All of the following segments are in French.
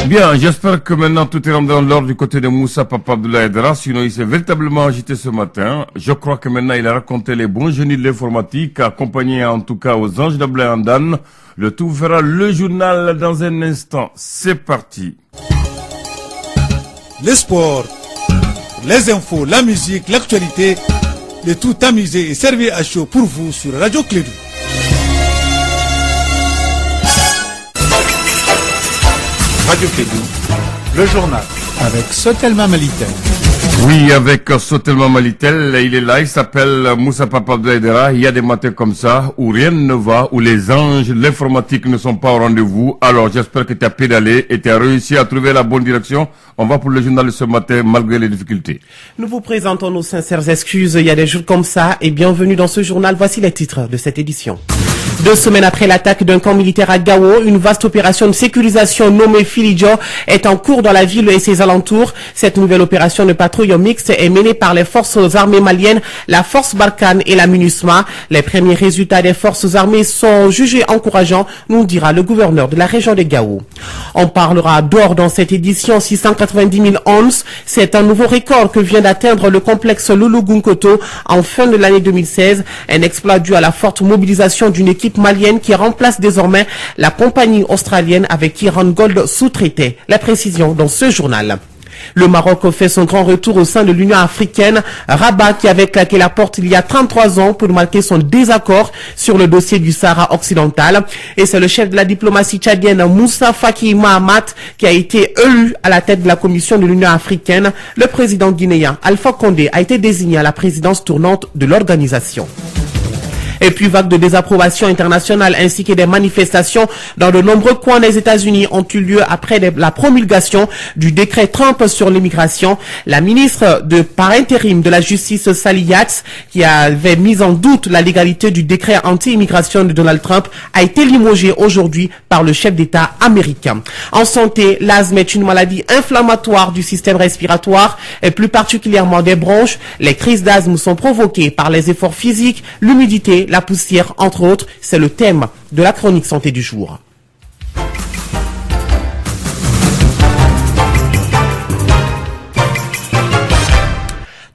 Bien, j'espère que maintenant tout est rentré dans l'ordre du côté de Moussa Papa Abdoulaye Aidara, sinon il s'est véritablement agité ce matin. Je crois que maintenant il a raconté les bons génies de l'informatique, accompagné en tout cas aux anges d'Abdoulaye Andan. Le tout fera le journal dans un instant. C'est parti. Le sport, les infos, la musique, l'actualité, le tout amusé et servi à chaud pour vous sur Radio Clédou. Radio Clédou, le journal avec Sotelma Malitel. Oui, avec Sotelma Malitel, il est là, il s'appelle Moussa Papa Abdoulaye Aidara. Il y a des matins comme ça où rien ne va, où les anges de l'informatique ne sont pas au rendez-vous. Alors j'espère que tu as pédalé et tu as réussi à trouver la bonne direction. On va pour le journal de ce matin malgré les difficultés. Nous vous présentons nos sincères excuses. Il y a des jours comme ça et bienvenue dans ce journal. Voici les titres de cette édition. 2 semaines après l'attaque d'un camp militaire à Gao, une vaste opération de sécurisation nommée Filidjo est en cours dans la ville et ses alentours. Cette nouvelle opération de patrouille mixte est menée par les forces armées maliennes, la force Barkhane et la MINUSMA. Les premiers résultats des forces armées sont jugés encourageants, nous dira le gouverneur de la région de Gao. On parlera d'or dans cette édition, 690 000 onces. C'est un nouveau record que vient d'atteindre le complexe Loulougounkoto en fin de l'année 2016. Un exploit dû à la forte mobilisation d'une équipe malienne qui remplace désormais la compagnie australienne avec qui Randgold sous-traitait. La précision dans ce journal. Le Maroc fait son grand retour au sein de l'Union africaine. Rabat, qui avait claqué la porte il y a 33 ans pour marquer son désaccord sur le dossier du Sahara occidental. Et c'est le chef de la diplomatie tchadienne, Moussa Faki Mahamat, qui a été élu à la tête de la commission de l'Union africaine. Le président guinéen, Alpha Condé, a été désigné à la présidence tournante de l'organisation. Et puis vague de désapprobation internationale ainsi que des manifestations dans de nombreux coins des États-Unis ont eu lieu après la promulgation du décret Trump sur l'immigration. La ministre par intérim de la Justice, Sally Yates, qui avait mis en doute la légalité du décret anti-immigration de Donald Trump, a été limogée aujourd'hui par le chef d'État américain. En santé, l'asthme est une maladie inflammatoire du système respiratoire et plus particulièrement des bronches. Les crises d'asthme sont provoquées par les efforts physiques, l'humidité, la poussière, entre autres. C'est le thème de la chronique santé du jour.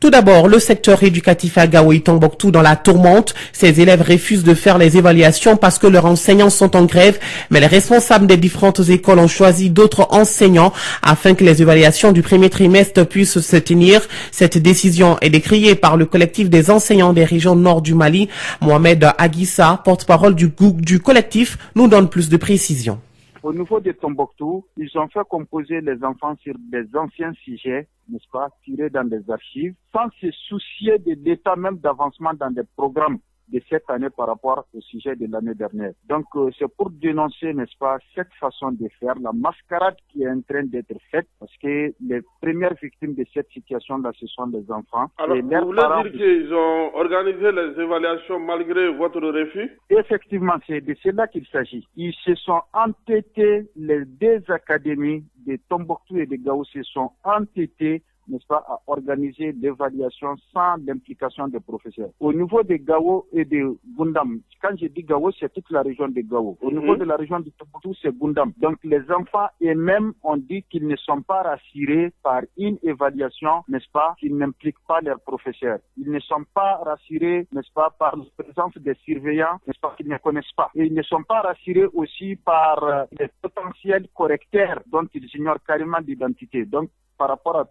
Tout d'abord, le secteur éducatif à Gao et Tombouctou dans la tourmente. Ces élèves refusent de faire les évaluations parce que leurs enseignants sont en grève, mais les responsables des différentes écoles ont choisi d'autres enseignants afin que les évaluations du premier trimestre puissent se tenir. Cette décision est décriée par le collectif des enseignants des régions nord du Mali. Mohamed Aguissa, porte-parole du collectif, nous donne plus de précisions. Au niveau de Tombouctou, ils ont fait composer les enfants sur des anciens sujets, n'est-ce pas, tirés dans des archives, sans se soucier de l'état même d'avancement dans des programmes de cette année par rapport au sujet de l'année dernière. Donc, c'est pour dénoncer, n'est-ce pas, cette façon de faire, la mascarade qui est en train d'être faite, parce que les premières victimes de cette situation-là, ce sont les enfants. Alors, vous voulez dire qu'ils ont organisé les évaluations malgré votre refus? Effectivement, c'est de cela qu'il s'agit. Ils se sont entêtés, les deux académies de Tombouctou et de Gao se sont entêtés, n'est-ce pas, à organiser l'évaluation sans l'implication des professeurs. Au niveau de Gao et de Gundam, quand je dis Gao, c'est toute la région de Gao. Au niveau de la région de Tombouctou, c'est Gundam. Donc les enfants eux-mêmes ont dit qu'ils ne sont pas rassurés par une évaluation, n'est-ce pas, qui n'implique pas leurs professeurs. Ils ne sont pas rassurés, n'est-ce pas, par la présence des surveillants, n'est-ce pas, qu'ils ne connaissent pas. Et ils ne sont pas rassurés aussi par les potentiels correcteurs dont ils ignorent carrément l'identité. Donc par rapport à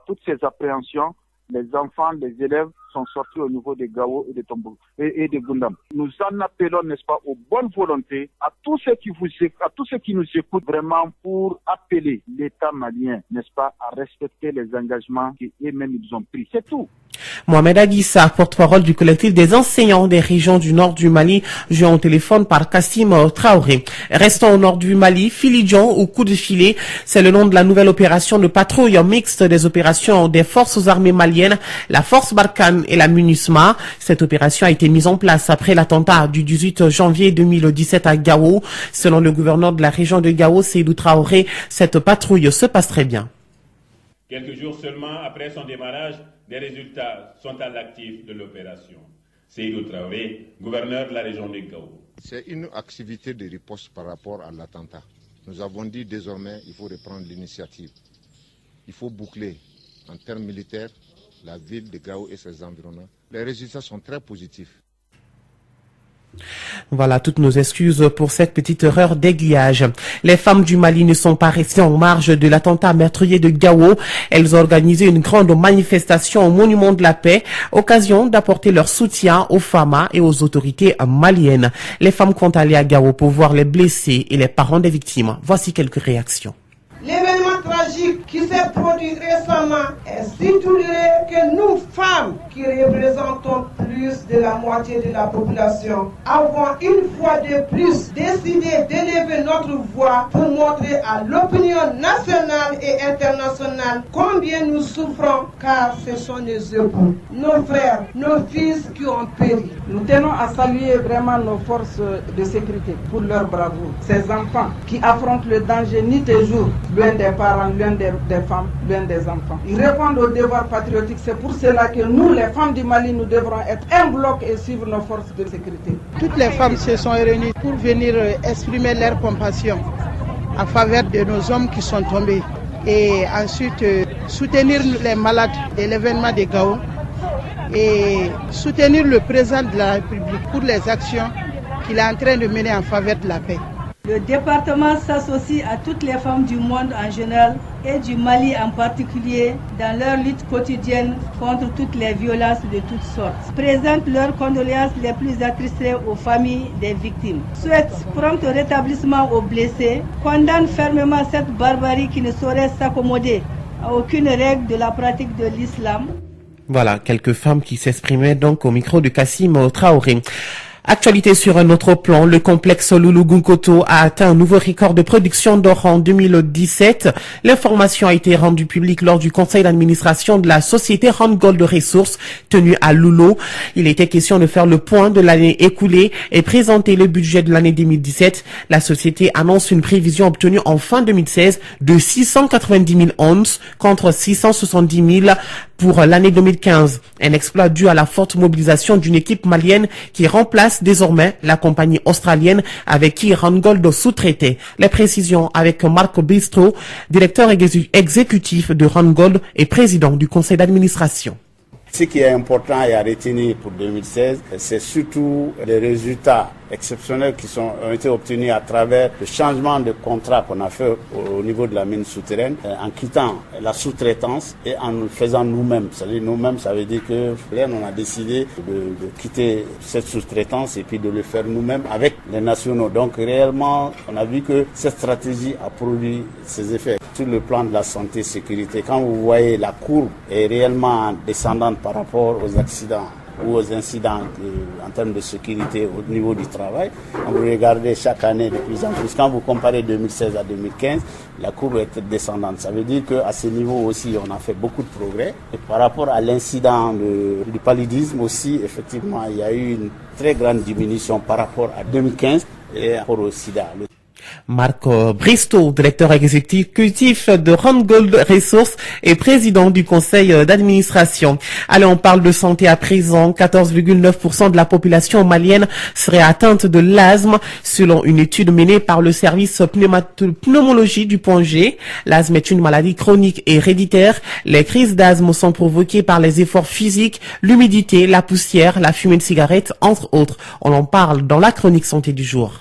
toutes ces appréhensions, les enfants, les élèves sont sortis au niveau de Gao et de Tombouctou et de Gundam. Nous en appelons, n'est-ce pas, aux bonnes volontés, à tous ceux qui nous écoutent vraiment pour appeler l'État malien, n'est-ce pas, à respecter les engagements qu'eux-mêmes ils ont pris. C'est tout. Mohamed Aguissa, porte-parole du collectif des enseignants des régions du nord du Mali, joint au téléphone par Kassim Traoré. Restons au nord du Mali, Filidjon ou coup de filet, c'est le nom de la nouvelle opération de patrouille mixte des opérations des forces armées maliennes, la force Barkhane et la MINUSMA. Cette opération a été mise en place après l'attentat du 18 janvier 2017 à Gao. Selon le gouverneur de la région de Gao, Seydou Traoré, cette patrouille se passe très bien. Quelques jours seulement après son démarrage, des résultats sont à l'actif de l'opération. Seydou Traoré, gouverneur de la région de Gao. C'est une activité de riposte par rapport à l'attentat. Nous avons dit désormais il faut reprendre l'initiative. Il faut boucler en termes militaires la ville de Gao et ses environnants. Les résultats sont très positifs. Voilà, toutes nos excuses pour cette petite erreur d'aiguillage. Les femmes du Mali ne sont pas restées en marge de l'attentat meurtrier de Gao. Elles ont organisé une grande manifestation au Monument de la Paix, occasion d'apporter leur soutien aux femmes et aux autorités maliennes. Les femmes comptent aller à Gao pour voir les blessés et les parents des victimes. Voici quelques réactions. L'événement tragique qui s'est produit récemment est situé que nous, femmes, qui représentons plus de la moitié de la population, avons une fois de plus décidé d'élever notre voix pour montrer à l'opinion nationale et internationale combien nous souffrons, car ce sont nos époux, nos frères, nos fils qui ont péri. Nous tenons à saluer vraiment nos forces de sécurité pour leur bravoure. Ces enfants qui affrontent le danger nuit et jour, loin des parents, loin des femmes, loin des enfants. Ils répondent au devoir patriotique. C'est pour cela que nous, les femmes du Mali, nous devrons être un bloc et suivre nos forces de sécurité. Toutes les femmes se sont réunies pour venir exprimer leur compassion en faveur de nos hommes qui sont tombés. Et ensuite, soutenir les malades de l'événement de Gao et soutenir le président de la République pour les actions qu'il est en train de mener en faveur de la paix. Le département s'associe à toutes les femmes du monde en général et du Mali en particulier dans leur lutte quotidienne contre toutes les violences de toutes sortes. Présente leurs condoléances les plus attristées aux familles des victimes. Souhaite prompt rétablissement aux blessés. Condamne fermement cette barbarie qui ne saurait s'accommoder à aucune règle de la pratique de l'islam. Voilà, quelques femmes qui s'exprimaient donc au micro de Kassim Traoré. Actualité sur un autre plan, le complexe Loulougounkoto a atteint un nouveau record de production d'or en 2017. L'information a été rendue publique lors du conseil d'administration de la société Randgold Resources tenue à Loulou. Il était question de faire le point de l'année écoulée et présenter le budget de l'année 2017. La société annonce une prévision obtenue en fin 2016 de 690 000 onces contre 670 000 pour l'année 2015. Un exploit dû à la forte mobilisation d'une équipe malienne qui remplace désormais la compagnie australienne avec qui Randgold sous-traitait. Les précisions avec Marco Bistro, directeur exécutif de Randgold et président du conseil d'administration. Ce qui est important et à retenir pour 2016, c'est surtout les résultats exceptionnels qui ont été obtenus à travers le changement de contrat qu'on a fait au niveau de la mine souterraine, en quittant la sous-traitance et en le faisant nous-mêmes. C'est-à-dire nous-mêmes, ça veut dire que on a décidé de quitter cette sous-traitance et puis de le faire nous-mêmes avec les nationaux. Donc réellement, on a vu que cette stratégie a produit ses effets. Sur le plan de la santé et sécurité, quand vous voyez la courbe est réellement descendante par rapport aux accidents ou aux incidents en termes de sécurité au niveau du travail. Quand vous regardez chaque année de plus en plus, quand vous comparez 2016 à 2015, la courbe est descendante. Ça veut dire qu'à ce niveau aussi, on a fait beaucoup de progrès. Et par rapport à l'incident du paludisme aussi, effectivement, il y a eu une très grande diminution par rapport à 2015 et par rapport au sida. Marco Bristow, directeur exécutif de Randgold Resources et président du conseil d'administration. Allez, on parle de santé à présent. 14,9% de la population malienne serait atteinte de l'asthme, selon une étude menée par le service pneumologie du Point G. L'asthme est une maladie chronique et héréditaire. Les crises d'asthme sont provoquées par les efforts physiques, l'humidité, la poussière, la fumée de cigarette, entre autres. On en parle dans la chronique santé du jour.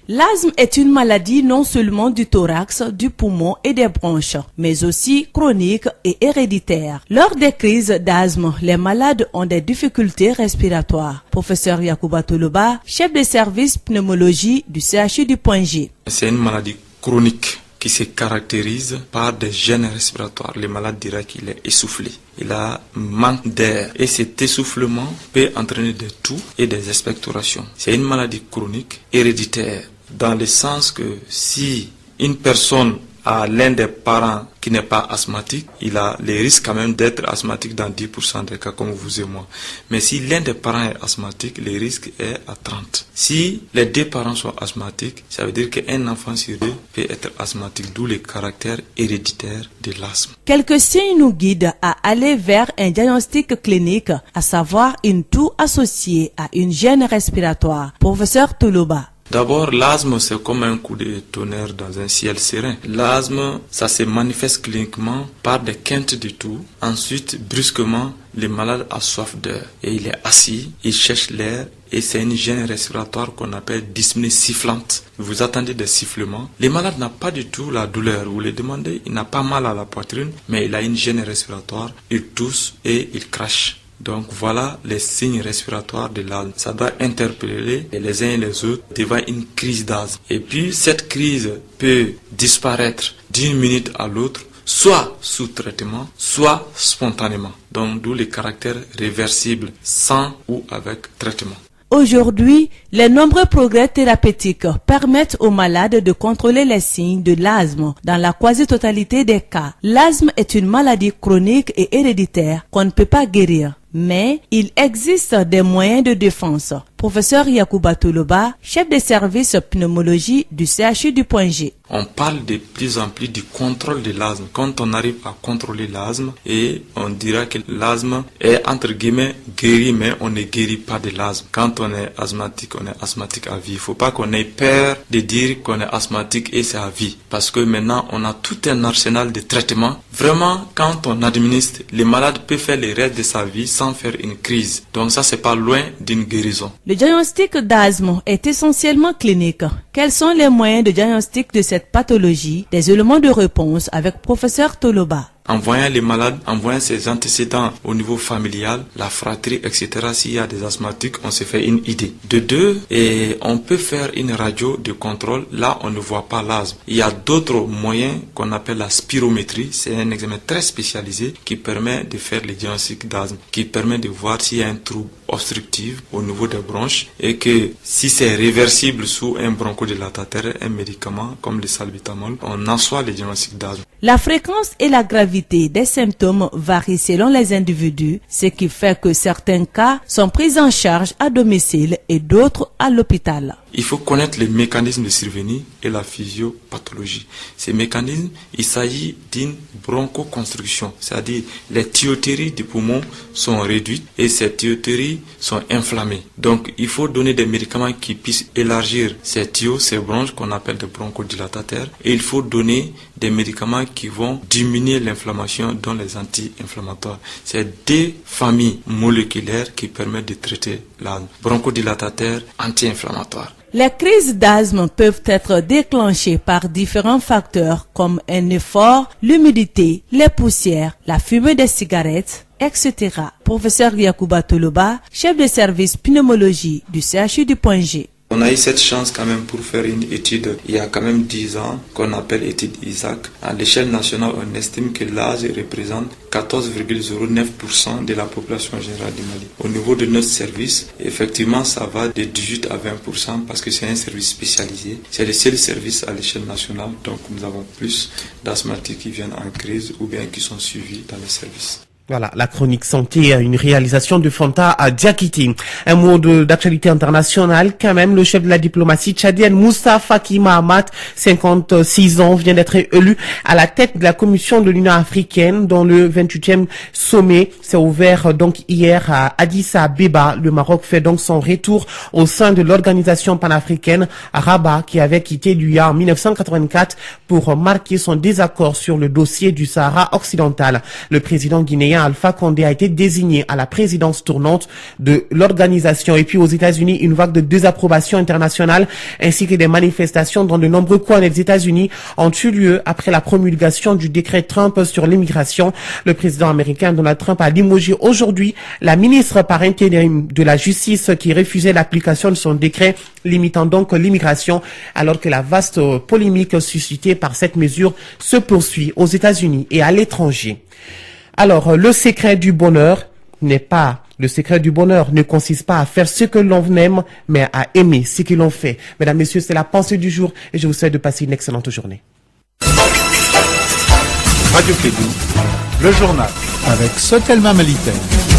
L'asthme est une maladie non seulement du thorax, du poumon et des bronches, mais aussi chronique et héréditaire. Lors des crises d'asthme, les malades ont des difficultés respiratoires. Professeur Yacouba Toloba, chef de service pneumologie du CHU du Point G. C'est une maladie chronique qui se caractérise par des gènes respiratoires. Le malade dira qu'il est essoufflé. Il a manque d'air. Et cet essoufflement peut entraîner des toux et des expectorations. C'est une maladie chronique héréditaire, dans le sens que si une personne a l'un des parents qui n'est pas asthmatique, il a les risques quand même d'être asthmatique dans 10% des cas comme vous et moi. Mais si l'un des parents est asthmatique, le risque est à 30. Si les deux parents sont asthmatiques, ça veut dire qu'un enfant sur deux peut être asthmatique, d'où le caractère héréditaire de l'asthme. Quelques signes nous guident à aller vers un diagnostic clinique, à savoir une toux associée à une gêne respiratoire. Professeur Toloba. D'abord, l'asthme, c'est comme un coup de tonnerre dans un ciel serein. L'asthme, ça se manifeste cliniquement par des quintes de toux. Ensuite, brusquement, le malade a soif d'air et il est assis, il cherche l'air et c'est une gêne respiratoire qu'on appelle dyspnée sifflante. Vous attendez des sifflements. Le malade n'a pas du tout la douleur. Vous le demandez, il n'a pas mal à la poitrine, mais il a une gêne respiratoire, il tousse et il crache. Donc voilà les signes respiratoires de l'asthme. Ça doit interpeller les uns et les autres devant une crise d'asthme. Et puis cette crise peut disparaître d'une minute à l'autre, soit sous traitement, soit spontanément. Donc d'où le caractère réversible sans ou avec traitement. Aujourd'hui, les nombreux progrès thérapeutiques permettent aux malades de contrôler les signes de l'asthme dans la quasi-totalité des cas. L'asthme est une maladie chronique et héréditaire qu'on ne peut pas guérir. Mais il existe des moyens de défense. Professeur Yacouba Toloba, chef de service pneumologie du CHU du Point G. On parle de plus en plus du contrôle de l'asthme. Quand on arrive à contrôler l'asthme, et on dira que l'asthme est entre guillemets guéri, mais on ne guérit pas de l'asthme. Quand on est asthmatique à vie. Il ne faut pas qu'on ait peur de dire qu'on est asthmatique et c'est à vie. Parce que maintenant, on a tout un arsenal de traitements. Vraiment, quand on administre, le malade peut faire le reste de sa vie sans faire une crise. Donc ça, c'est pas loin d'une guérison. Le diagnostic d'asthme est essentiellement clinique. Quels sont les moyens de diagnostic de cette pathologie? Des éléments de réponse avec professeur Toloba. En voyant les malades, en voyant ses antécédents au niveau familial, la fratrie, etc. S'il y a des asthmatiques, on se fait une idée. De deux, et on peut faire une radio de contrôle. Là, on ne voit pas l'asthme. Il y a d'autres moyens qu'on appelle la spirométrie. C'est un examen très spécialisé qui permet de faire le diagnostic d'asthme, qui permet de voir s'il y a un trouble obstructif au niveau des bronches et que si c'est réversible sous un bronchodilatateur, un médicament comme le salbutamol, on assoit le diagnostic d'asthme. La fréquence et la gravité des symptômes varient selon les individus, ce qui fait que certains cas sont pris en charge à domicile et d'autres à l'hôpital. Il faut connaître les mécanismes de survenue et la physiopathologie. Ces mécanismes, il s'agit d'une bronchoconstriction, c'est-à-dire les tuyauteries du poumon sont réduites et ces tuyauteries sont inflammées. Donc il faut donner des médicaments qui puissent élargir ces tuyaux, ces bronches qu'on appelle des bronchodilatateurs, et il faut donner des médicaments qui vont diminuer l'inflammation, dont les anti-inflammatoires. C'est deux familles moléculaires qui permettent de traiter l'asthme. Bronchodilatateurs, anti-inflammatoires. Les crises d'asthme peuvent être déclenchées par différents facteurs comme un effort, l'humidité, les poussières, la fumée des cigarettes, etc. Professeur Yacouba Toloba, chef de service pneumologie du CHU du Point G. On a eu cette chance quand même pour faire une étude il y a quand même 10 ans qu'on appelle étude ISAC. À l'échelle nationale, on estime que l'âge représente 14,09% de la population générale du Mali. Au niveau de notre service, effectivement, ça va de 18 à 20% parce que c'est un service spécialisé. C'est le seul service à l'échelle nationale, donc nous avons plus d'asthmatiques qui viennent en crise ou bien qui sont suivis dans les services. Voilà, la chronique santé, une réalisation de Fanta à Diakiti. Un mot d'actualité internationale, quand même, le chef de la diplomatie tchadienne, Moussa Faki Mahamat, 56 ans, vient d'être élu à la tête de la commission de l'Union africaine, dont le 28e sommet s'est ouvert donc hier à Addis Abeba. Le Maroc fait donc son retour au sein de l'organisation panafricaine à Rabat, qui avait quitté l'UA en 1984 pour marquer son désaccord sur le dossier du Sahara occidental. Le président guinéen Alpha Condé a été désigné à la présidence tournante de l'organisation. Et puis aux États-Unis, une vague de désapprobation internationale ainsi que des manifestations dans de nombreux coins des États-Unis ont eu lieu après la promulgation du décret Trump sur l'immigration. Le président américain Donald Trump a limogé aujourd'hui la ministre par intérim de la Justice qui refusait l'application de son décret limitant donc l'immigration, alors que la vaste polémique suscitée par cette mesure se poursuit aux États-Unis et à l'étranger. Alors, le secret du bonheur ne consiste pas à faire ce que l'on aime, mais à aimer ce que l'on fait. Mesdames, Messieurs, c'est la pensée du jour et je vous souhaite de passer une excellente journée. Radio Kédou, le journal avec Sotelma Malitaire.